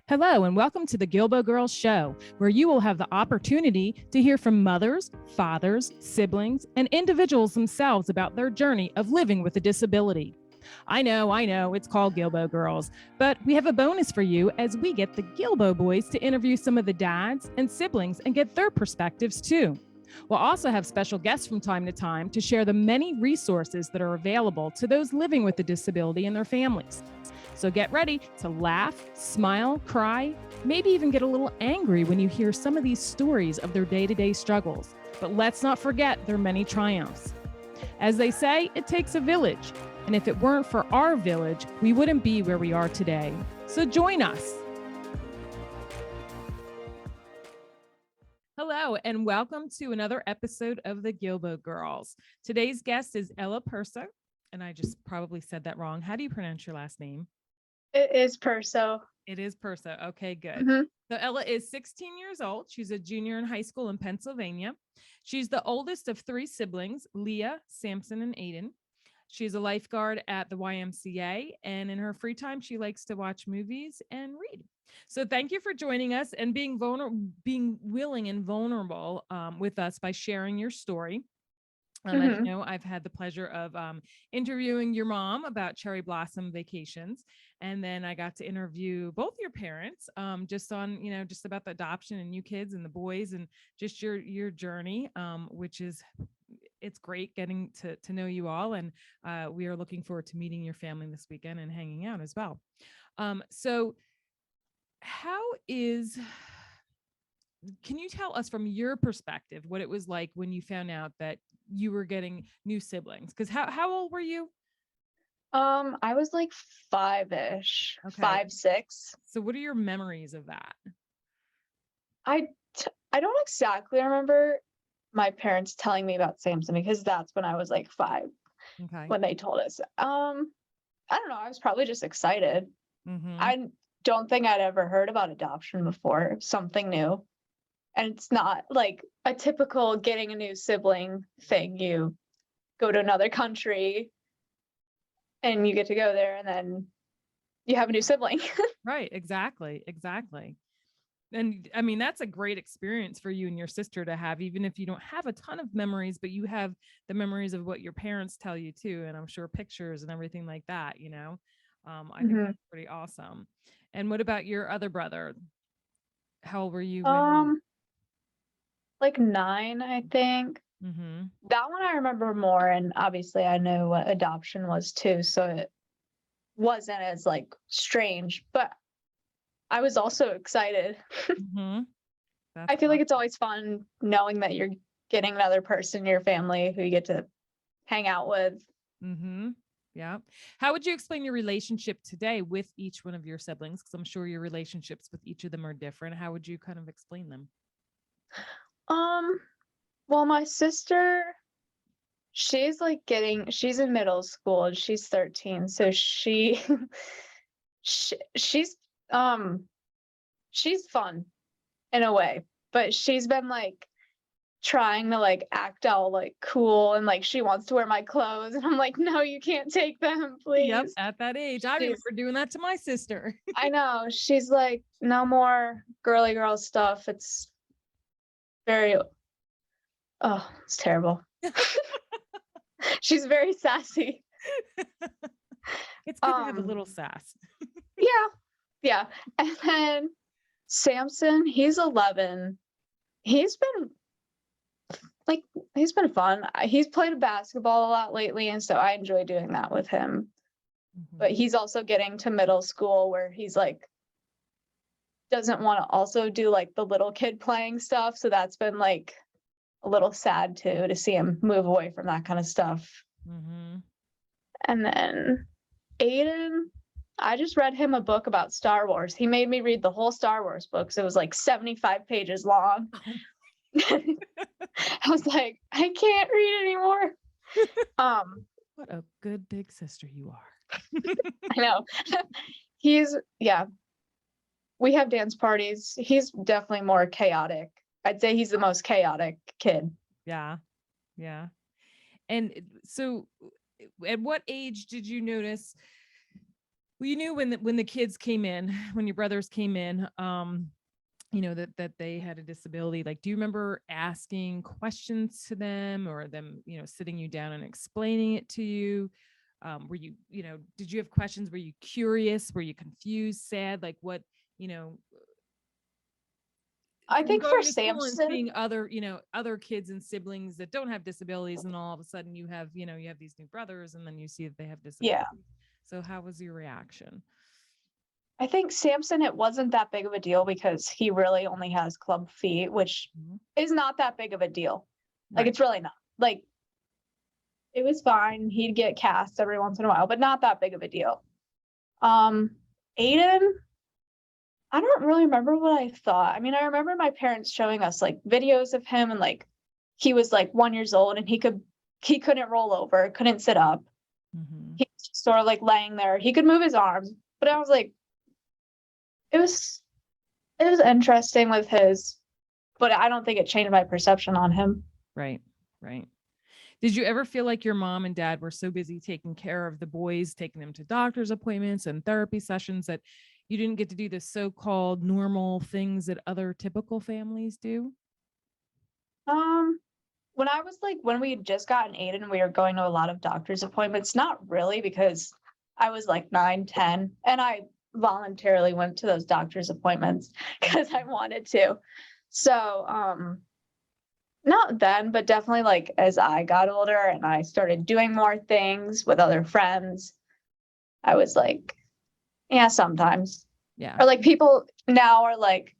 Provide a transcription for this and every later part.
Hello, and welcome to the Guilbault Girls Show, where you will have the opportunity to hear from mothers, fathers, siblings, and individuals themselves about their journey of living with a disability. I know, it's called Guilbault Girls, but we have a bonus for you as we get the Guilbault boys to interview some of the dads and siblings and get their perspectives too. We'll also have special guests from time to time to share the many resources that are available to those living with a disability and their families. So get ready to laugh, smile, cry, maybe even get a little angry when you hear some of these stories of their day-to-day struggles. But let's not forget their many triumphs. As they say, it takes a village. And if it weren't for our village, we wouldn't be where we are today. So join us. Hello, and welcome to another episode of the Guilbault Girls. Today's guest is Ella Perso, and I just probably said that wrong. How do you pronounce your last name? It is Perso. It is Perso. Okay, good. Mm-hmm. So Ella is 16 years old. She's a junior in high school in Pennsylvania. She's the oldest of three siblings, Leah, Samson, and Aiden. She's a lifeguard at the YMCA, and in her free time, she likes to watch movies and read. So thank you for joining us and being willing and vulnerable with us by sharing your story. As you know, I've had the pleasure of interviewing your mom about cherry blossom vacations. And then I got to interview both your parents just on, just about the adoption and new kids and the boys and just your journey, which is, it's great getting to know you all. And we are looking forward to meeting your family this weekend and hanging out as well. So can you tell us from your perspective what it was like when you found out that you were getting new siblings? Because how old were you? I was like 5-ish, Okay. 5, 6. So what are your memories of that? I don't exactly remember my parents telling me about Samson because that's when I was like 5. Okay. When they told us. I don't know. I was probably just excited. Mm-hmm. I don't think I'd ever heard about adoption before. Something new. And it's not like a typical getting a new sibling thing. You go to another country and you get to go there and then you have a new sibling. Right. Exactly. And I mean, that's a great experience for you and your sister to have, even if you don't have a ton of memories, but you have the memories of what your parents tell you too. And I'm sure pictures and everything like that, I think that's pretty awesome. And what about your other brother? How old were you? Like 9, I think. Mm-hmm. That one I remember more, and obviously I know what adoption was too, so it wasn't as like strange, but I was also excited. Mm-hmm. I feel like it's always fun knowing that you're getting another person in your family who you get to hang out with. Mm-hmm. Yeah. How would you explain your relationship today with each one of your siblings? Because I'm sure your relationships with each of them are different. How would you kind of explain them? Well, my sister, she's in middle school and she's 13, so she's fun in a way, but she's been like trying to like act all like cool and like she wants to wear my clothes and I'm like, no, you can't take them, please. Yep, at that age. I remember doing that to my sister. I know. She's like, no more girly girl stuff. It's very it's terrible. She's very sassy. It's good to have a little sass. Yeah. And then Samson, he's 11. He's been fun. He's played basketball a lot lately, and so I enjoy doing that with him. Mm-hmm. But he's also getting to middle school where he's like doesn't want to also do like the little kid playing stuff. So that's been like a little sad too, to see him move away from that kind of stuff. Mm-hmm. And then Aiden, I just read him a book about Star Wars. He made me read the whole Star Wars book. So it was like 75 pages long. I was like, I can't read anymore. What a good big sister you are. I know. We have dance parties. He's definitely more chaotic. I'd say he's the most chaotic kid. Yeah. And so at what age did you notice Well, you knew when the kids came in, when your brothers came in, that they had a disability. Like, do you remember asking questions to them, or them, sitting you down and explaining it to you? Were you, did you have questions? Were you curious? Were you confused, sad? Like, what, you know, I from think for going to school and Samson, seeing other kids and siblings that don't have disabilities, and all of a sudden you have, you have these new brothers, and then you see that they have yeah, disabilities. So how was your reaction? I think Samson, it wasn't that big of a deal because he really only has club feet, which Mhm. is not that big of a deal. Like, Right. it's really not. Like, it was fine. He'd get casts every once in a while, but not that big of a deal. Um, Aiden, I don't really remember what I thought. I mean, I remember my parents showing us like videos of him, and like he was like 1 years old and he couldn't roll over, couldn't sit up. Hmm. He was just sort of like laying there. He could move his arms, but I was like, it was it was interesting with his, but I don't think it changed my perception on him. Right. Right. Did you ever feel like your mom and dad were so busy taking care of the boys, taking them to doctor's appointments and therapy sessions, that you didn't get to do the so-called normal things that other typical families do? Um, when I was like, when we had just gotten Aiden, we were going to a lot of doctor's appointments. Not really, because I was like 9, 10, and I voluntarily went to those doctor's appointments because I wanted to. So, not then, but definitely like as I got older and I started doing more things with other friends, I was like, yeah, sometimes. Yeah. Or like people now are like,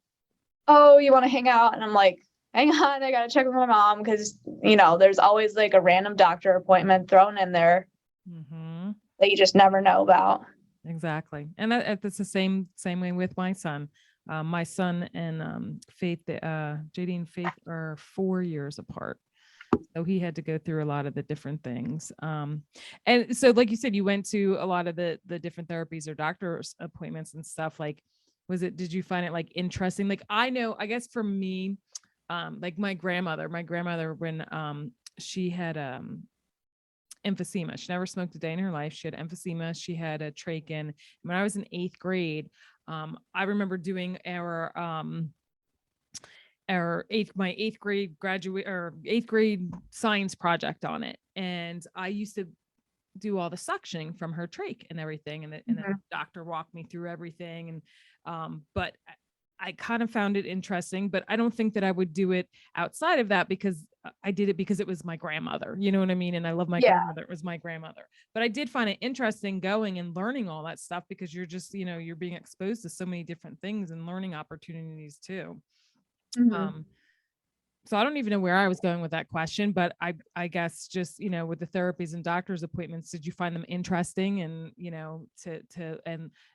oh, you want to hang out? And I'm like, hang on, I gotta check with my mom because there's always like a random doctor appointment thrown in there Hmm. that you just never know about. Exactly. And that's the same way with my son. My son and Faith, JD and Faith are 4 years apart. So he had to go through a lot of the different things. And so, like you said, you went to a lot of the different therapies or doctor's appointments and stuff. Like, did you find it like interesting? Like, I guess for me, like my grandmother, when she had emphysema. She never smoked a day in her life. She had emphysema. She had a trachea. When I was in 8th grade, I remember doing my eighth grade graduate or 8th grade science project on it. And I used to do all the suctioning from her trach and everything. And then the Mhm. doctor walked me through everything. And, but I kind of found it interesting, but I don't think that I would do it outside of that, because I did it because it was my grandmother, you know what I mean? And I love my Yeah. grandmother. It was my grandmother, but I did find it interesting going and learning all that stuff, because you're just, you're being exposed to so many different things and learning opportunities too. Mhm. Um, so I don't even know where I was going with that question, but I guess just, with the therapies and doctor's appointments, did you find them interesting? And,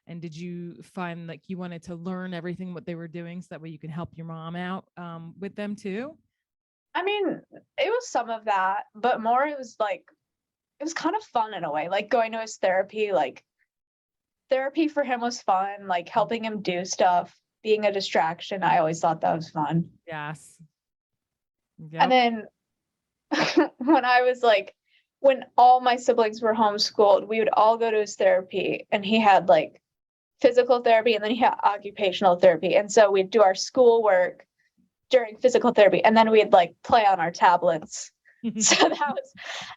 and did you find like you wanted to learn everything what they were doing, so that way you can help your mom out with them too? I mean, it was some of that, but more it was like it was kind of fun in a way. Like going to his therapy, like therapy for him was fun, like helping him do stuff, being a distraction. I always thought that was fun. Yes. And Yep. then when I was like, when all my siblings were homeschooled, we would all go to his therapy, and he had like physical therapy and then he had occupational therapy. And so we'd do our schoolwork during physical therapy, and then we'd like play on our tablets. So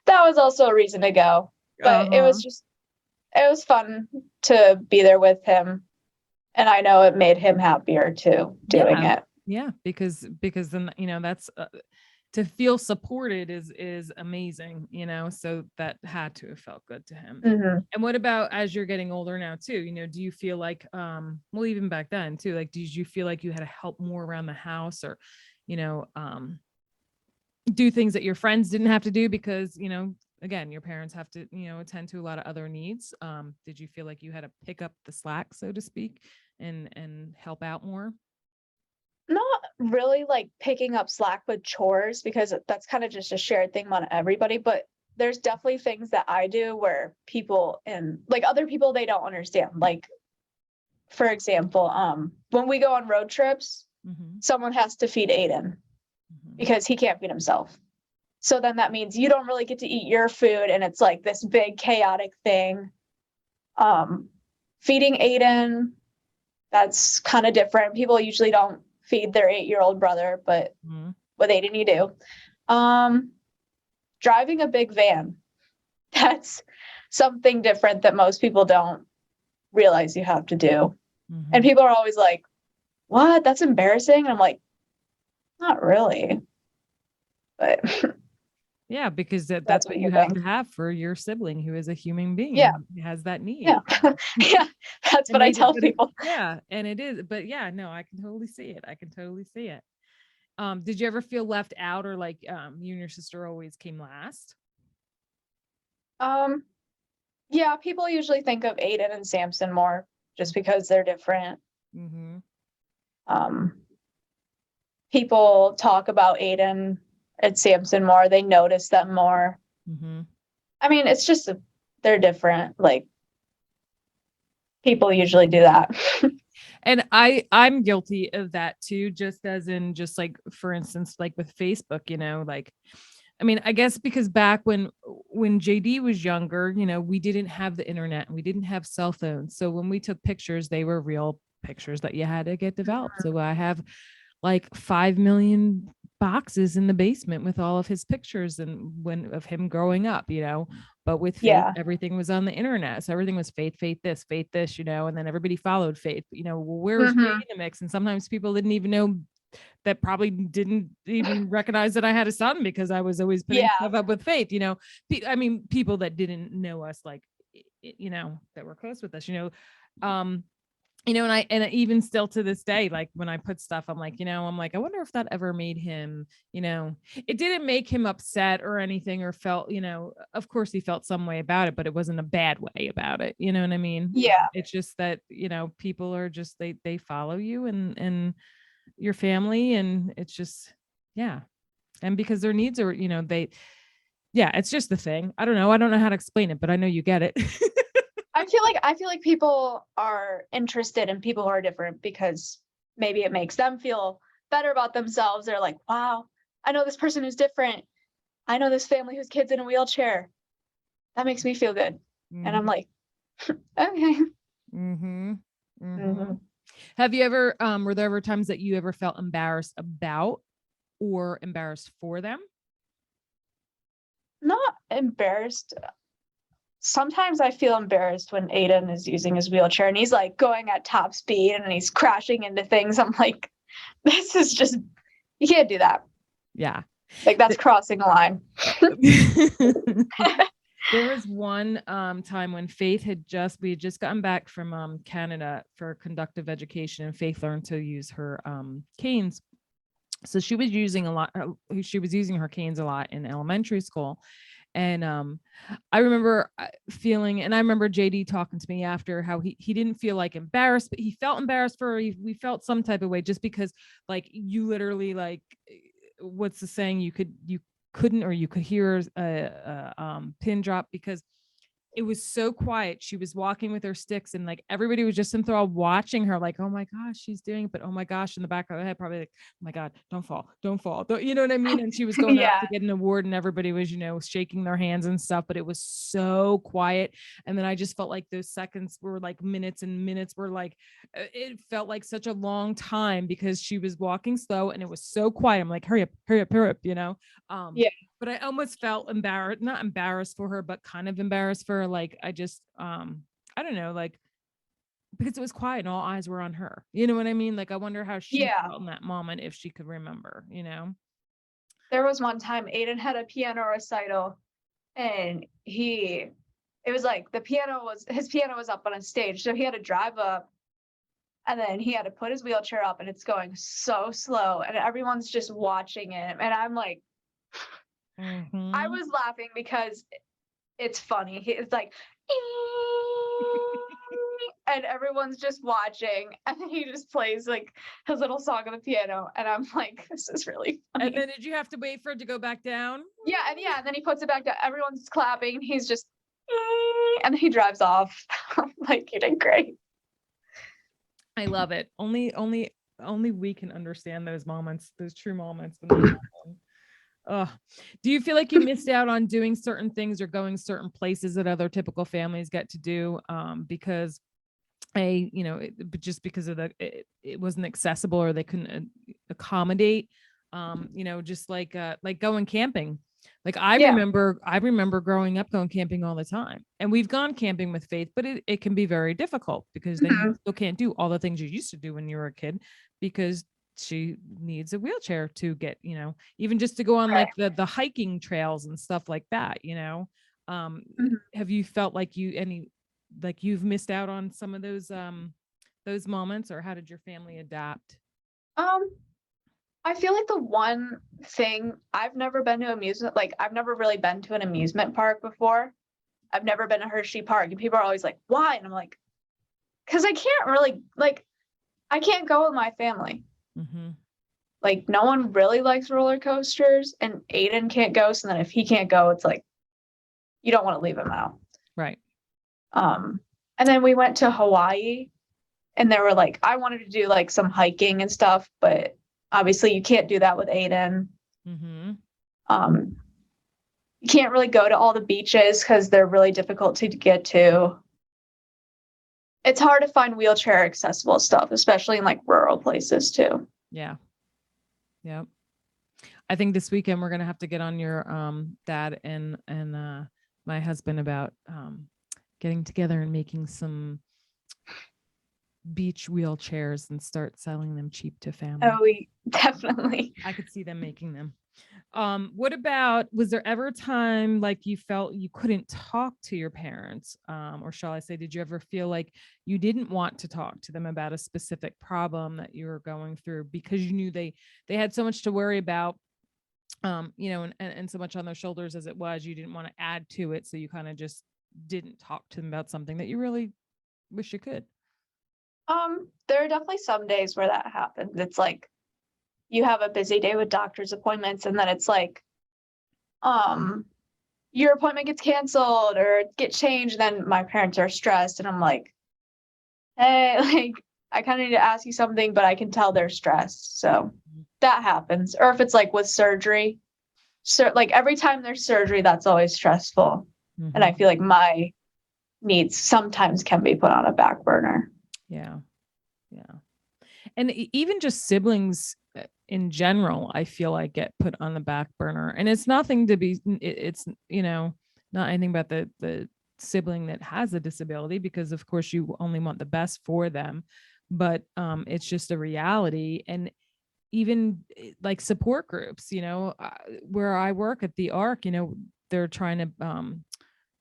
that was also a reason to go. But Uh-huh. it was fun to be there with him. And I know it made him happier too, doing Yeah. it. Yeah, because then, that's to feel supported is amazing, so that had to have felt good to him. Hmm. And what about as you're getting older now too? Do you feel like, well, even back then too, like, did you feel like you had to help more around the house, or, you know, um, do things that your friends didn't have to do, because, again, your parents have to, attend to a lot of other needs. Did you feel like you had to pick up the slack, so to speak, and help out more? Not really like picking up slack with chores because that's kind of just a shared thing on everybody, but there's definitely things that I do where people and like other people they don't understand. Like for example, when we go on road trips, Mm-hmm. someone has to feed Aiden Mm-hmm. because he can't feed himself. So then that means you don't really get to eat your food and it's like this big chaotic thing. Um feeding Aiden, that's kind of different. People usually don't feed their 8-year-old brother, but with Aiden you do. Driving a big van, that's something different that most people don't realize you have to do. And people are always like, what? That's embarrassing. And I'm like, not really. But yeah, because that's what you have to have for your sibling who is a human being. Yeah. Who has that need. Yeah. Yeah. That's what I tell people. Yeah. And it is, but yeah, no, I can totally see it. I can totally see it. Did you ever feel left out, or like you and your sister always came last? Yeah, people usually think of Aiden and Samson more just because they're different. People talk about Aiden and Samson more. They notice them more. I mean, it's just they're different. Like, people usually do that. And I'm guilty of that too, just as in, just like, for instance, like with Facebook, like, I mean, I guess because back when JD was younger, we didn't have the internet and we didn't have cell phones. So when we took pictures, they were real pictures that you had to get developed. So I have like 5 million boxes in the basement with all of his pictures and of him growing up, but with Faith, everything was on the internet. So everything was Faith this, and then everybody followed Faith, where was Faith in the mix? And sometimes people didn't even know, that probably didn't even recognize that I had a son, because I was always putting stuff up with Faith, I mean, people that didn't know us, like, that were close with us, and even still to this day, like when I put stuff, I'm like, I wonder if that ever made him, it didn't make him upset or anything, or felt, of course he felt some way about it, but it wasn't a bad way about it. You know what I mean? Yeah. It's just that, people are just, they follow you and your family, and it's just, yeah. And because their needs are, it's just the thing. I don't know how to explain it, but I know you get it. I feel like people are interested in people who are different because maybe it makes them feel better about themselves. They're like, wow, I know this person who's different. I know this family whose kid's in a wheelchair. That makes me feel good. And I'm like, okay. Have you ever, were there ever times that you ever felt embarrassed about or embarrassed for them? Not embarrassed. Sometimes I feel embarrassed when Aiden is using his wheelchair and he's like going at top speed and he's crashing into things. I'm like, this is just, you can't do that. Yeah. Like, that's crossing a line. There was one time when Faith we had just gotten back from Canada for conductive education, and Faith learned to use her canes. So she was using her canes a lot in elementary school. And I remember feeling, and I remember JD talking to me after, how he didn't feel like embarrassed, but he felt embarrassed for her. We felt some type of way, just because, like, you literally, like, what's the saying? You couldn't, or you could hear a pin drop, because it was so quiet. She was walking with her sticks, and like everybody was just enthralled watching her, like, oh my gosh, she's doing it. But oh my gosh, in the back of her head, probably like, oh my God, don't fall. You know what I mean? And she was going out to get an award, and everybody was, shaking their hands and stuff, but it was so quiet. And then I just felt like those seconds were like minutes, and minutes were like, it felt like such a long time, because she was walking slow and it was so quiet. I'm like, hurry up, but I almost felt embarrassed, not embarrassed for her, but kind of embarrassed for her. Like, I just, I don't know, like, because it was quiet and all eyes were on her. You know what I mean? Like, I wonder how she felt in that moment, if she could remember, There was one time Aiden had a piano recital, and it was like his piano was up on a stage. So he had to drive up, and then he had to put his wheelchair up, and it's going so slow, and everyone's just watching him. And I'm like, I was laughing because it's funny. It's like, and everyone's just watching, and then he just plays like his little song on the piano, and I'm like, this is really funny. And then did you have to wait for it to go back down? Yeah, and then he puts it back down. Everyone's clapping. He's just, and then he drives off. Like, you did great. I love it. Only we can understand those moments, those true moments when they happen. Do you feel like you missed out on doing certain things or going certain places that other typical families get to do? Because but just because of it wasn't accessible or they couldn't accommodate, just like going camping. Like Yeah. I remember growing up going camping all the time, and we've gone camping with Faith, but it can be very difficult because then you Mhm. still can't do all the things you used to do when you were a kid because she needs a wheelchair to get, even just to go on Right. like the hiking trails and stuff like that, um, Mhm. have you felt like like you've missed out on some of those moments, or how did your family adapt? Um, I feel like the one thing I've never been to amusement, like I've never really been to an amusement park before. I've never been to Hershey Park, and people are always like, "Why?" And I'm like, "Cause I can't really like I can't go with my family. Mm-hmm. Like no one really likes roller coasters, and Aiden can't go. So then if he can't go, it's like you don't want to leave him out." Right. Um, and then we went to Hawaii, and there were like I wanted to do like some hiking and stuff, but obviously you can't do that with Aiden. Mm-hmm. Um, you can't really go to all the beaches because they're really difficult to get to. It's hard to find wheelchair accessible stuff, especially in like rural places too. Yeah. Yeah. I think this weekend we're gonna have to get on your dad and my husband about getting together and making some beach wheelchairs and start selling them cheap to Oh, families. we definitely. I could see them making them. What about, was there ever a time like you felt you couldn't talk to your parents? Or shall I say, did you ever feel like you didn't want to talk to them about a specific problem that you were going through because you knew they had so much to worry about, and so much on their shoulders as it was, you didn't want to add to it. So you kind of just didn't talk to them about something that you really wish you could. There are definitely some days where that happens. It's like you have a busy day with doctor's appointments, and then it's like, um, your appointment gets canceled or get changed. Then my parents are stressed, and I'm like, hey, like I kind of need to ask you something, but I can tell they're stressed. So that happens. Or if it's like with surgery, so like every time there's surgery, that's always stressful. And Mm-hmm. I feel like my needs sometimes can be put on a back burner. Yeah. Yeah. And even just siblings in general, I feel like get put on the back burner, and it's nothing to be, it's, not anything about the sibling that has a disability, because of course you only want the best for them, but it's just a reality. And even like support groups, where I work at the Arc, they're trying to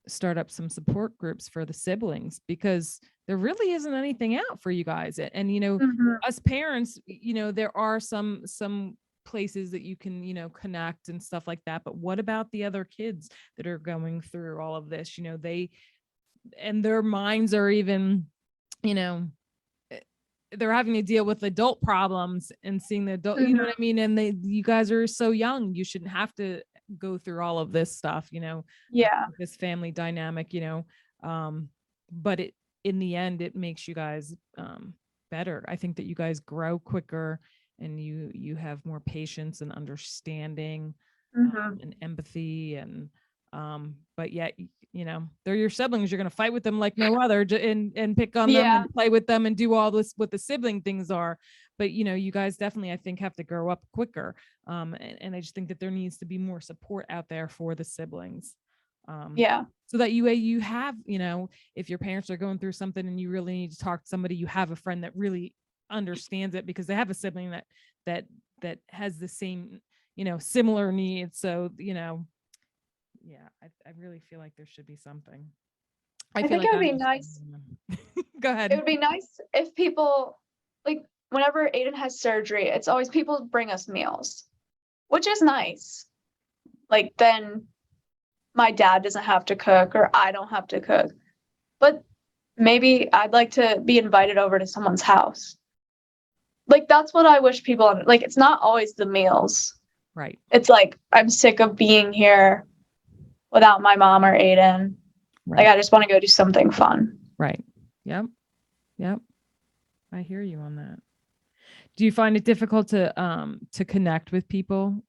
start up some support groups for the siblings, because there really isn't anything out for you guys. And Mhm. us parents, there are some places that you can, connect and stuff like that. But what about the other kids that are going through all of this? They, and their minds are even, you know eh, they're having to deal with adult problems and seeing the adult, you know what Mhm. I mean? And you guys are so young, you shouldn't have to go through all of this stuff, Yeah. this family dynamic, um, but in the end, it makes you guys better. I think that you guys grow quicker, and you have more patience and understanding, Mhm. and empathy, and but yet, they're your siblings. You're going to fight with them like no other, and pick on them Yeah. and play with them and do all this what the sibling things are. But you guys definitely, I think, have to grow up quicker. And I just think that there needs to be more support out there for the siblings, um, Yeah. so that you have, if your parents are going through something and you really need to talk to somebody, you have a friend that really understands it, because they have a sibling that has the same, similar needs. So, yeah, I really feel like there should be something. I I feel think like it would I'm be just nice. go It ahead. would be nice if people like whenever Aiden has surgery, it's always people bring us meals, which is nice. Like then my dad doesn't have to cook or I don't have to cook. But maybe I'd like to be invited over to someone's house. Like that's what I wish people like it's not always the meals. Right. It's like I'm sick of being here without my mom or Aiden. Like Right. I just want to go do something fun. Right. Yep. Yep. I hear you on that. Do you find it difficult to connect with people?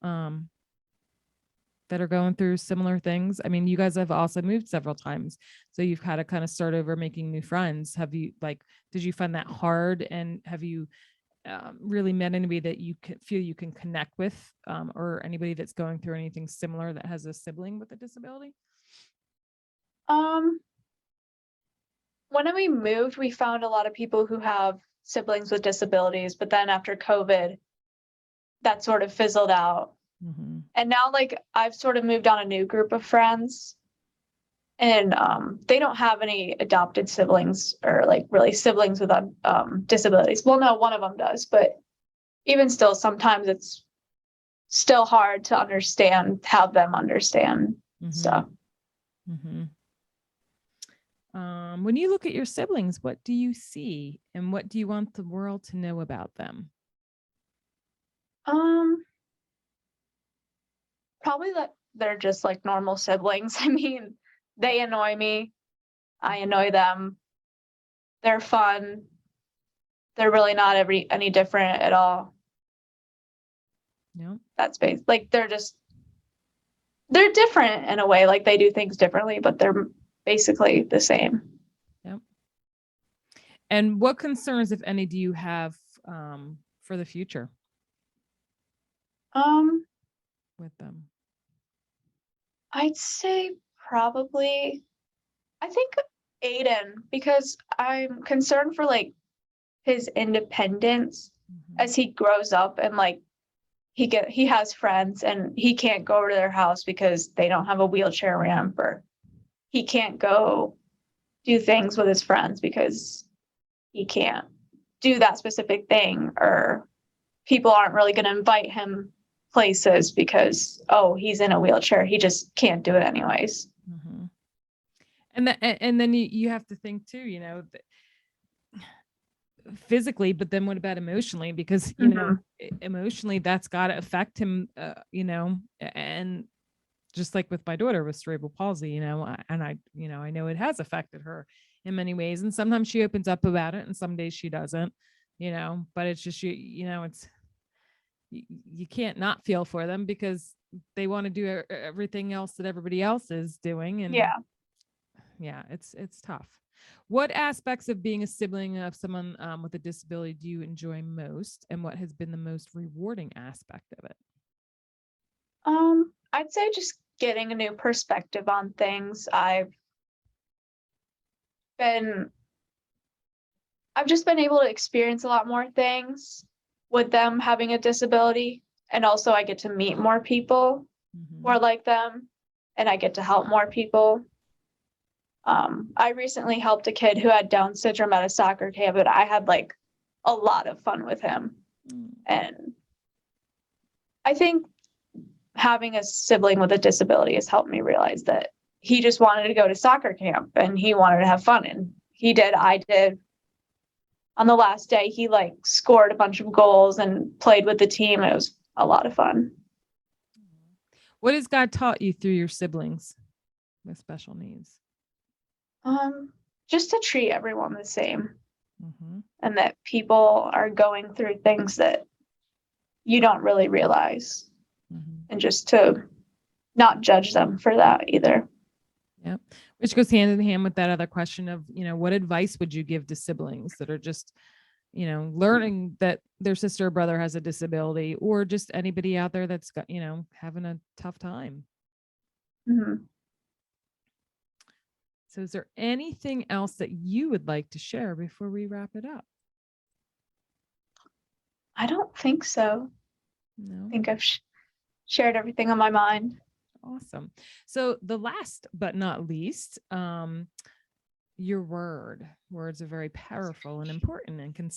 that are going through similar things? I mean, you guys have also moved several times, so you've had to kind of start over making new friends. Have you did you find that hard? And have you really met anybody that you feel you can connect with, or anybody that's going through anything similar that has a sibling with a disability? Um, when we moved, we found a lot of people who have siblings with disabilities, but then after COVID, that sort of fizzled out. Mm-hmm. And now, like, I've sort of moved on a new group of friends, and they don't have any adopted siblings or like really siblings with disabilities. Well, no, one of them does, but even still, sometimes it's still hard to have them understand stuff. Mm-hmm. When you look at your siblings, what do you see, and what do you want the world to know about them? Probably that they're just like normal siblings. I mean, they annoy me. I annoy them. They're fun. They're really not any different at all. Yeah. That's like they're different in a way, like they do things differently, but they're basically the same. Yep. And what concerns, if any, do you have for the future with them? I'd say probably, I think Aiden, because I'm concerned for like his independence as he grows up, and like he has friends and he can't go over to their house because they don't have a wheelchair ramp, or he can't go do things with his friends because he can't do that specific thing, or people aren't really going to invite him places because, oh, he's in a wheelchair, he just can't do it anyways. Mm-hmm. And then you have to think too, physically, but then what about emotionally? Because emotionally, that's got to affect him, and just like with my daughter with cerebral palsy, and I know it has affected her in many ways, and sometimes she opens up about it and some days she doesn't, but it's just it's you can't not feel for them because they want to do everything else that everybody else is doing. And yeah, it's tough. What aspects of being a sibling of someone with a disability do you enjoy most, and what has been the most rewarding aspect of it? I'd say just getting a new perspective on things. I've just been able to experience a lot more things with them having a disability, and also I get to meet more people who are like them, and I get to help more people. I recently helped a kid who had Down syndrome at a soccer camp, and I had like a lot of fun with him. And I think having a sibling with a disability has helped me realize that he just wanted to go to soccer camp and he wanted to have fun, and he did. I did. On the last day, he like scored a bunch of goals and played with the team. It was a lot of fun. What has God taught you through your siblings with special needs? Just to treat everyone the same, and that people are going through things that you don't really realize, and just to not judge them for that either. Yep. Which goes hand in hand with that other question of, what advice would you give to siblings that are just, learning that their sister or brother has a disability, or just anybody out there that's got, having a tough time? So is there anything else that you would like to share before we wrap it up? I don't think so. No. I think I've shared everything on my mind. Awesome. So the last but not least, your words are very powerful and important, and can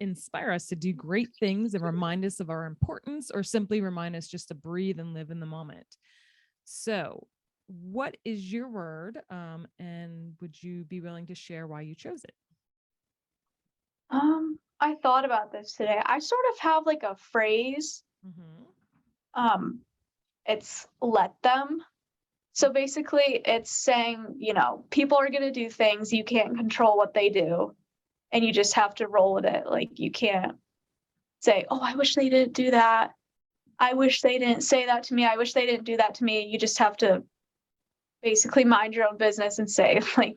inspire us to do great things and remind us of our importance, or simply remind us just to breathe and live in the moment. So what is your word? And would you be willing to share why you chose it? I thought about this today. I sort of have like a phrase. It's let them. So basically it's saying, people are going to do things, you can't control what they do, and you just have to roll with it. Like, you can't say, oh, I wish they didn't do that. I wish they didn't say that to me. I wish they didn't do that to me. You just have to basically mind your own business and say, like,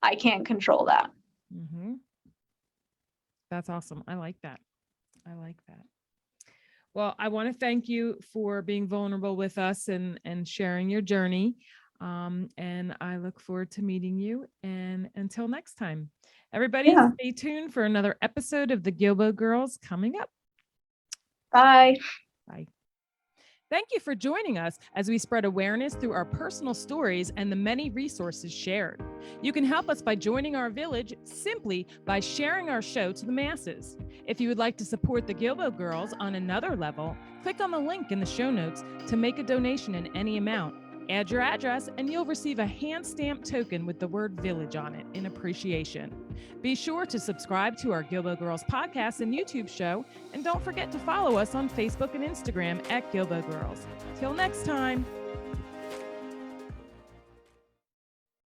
I can't control that. Mm-hmm. That's awesome. I like that. I like that. Well, I want to thank you for being vulnerable with us and sharing your journey. And I look forward to meeting you. And until next time, everybody, Yeah. stay tuned for another episode of the Guilbault Girls coming up. Bye. Bye. Thank you for joining us as we spread awareness through our personal stories and the many resources shared. You can help us by joining our village simply by sharing our show to the masses. If you would like to support the Guilbault Girls on another level, click on the link in the show notes to make a donation in any amount. Add your address and you'll receive a hand-stamped token with the word village on it in appreciation. Be sure to subscribe to our Guilbault Girls podcast and YouTube show, and don't forget to follow us on Facebook and Instagram at Guilbault Girls. Till next time.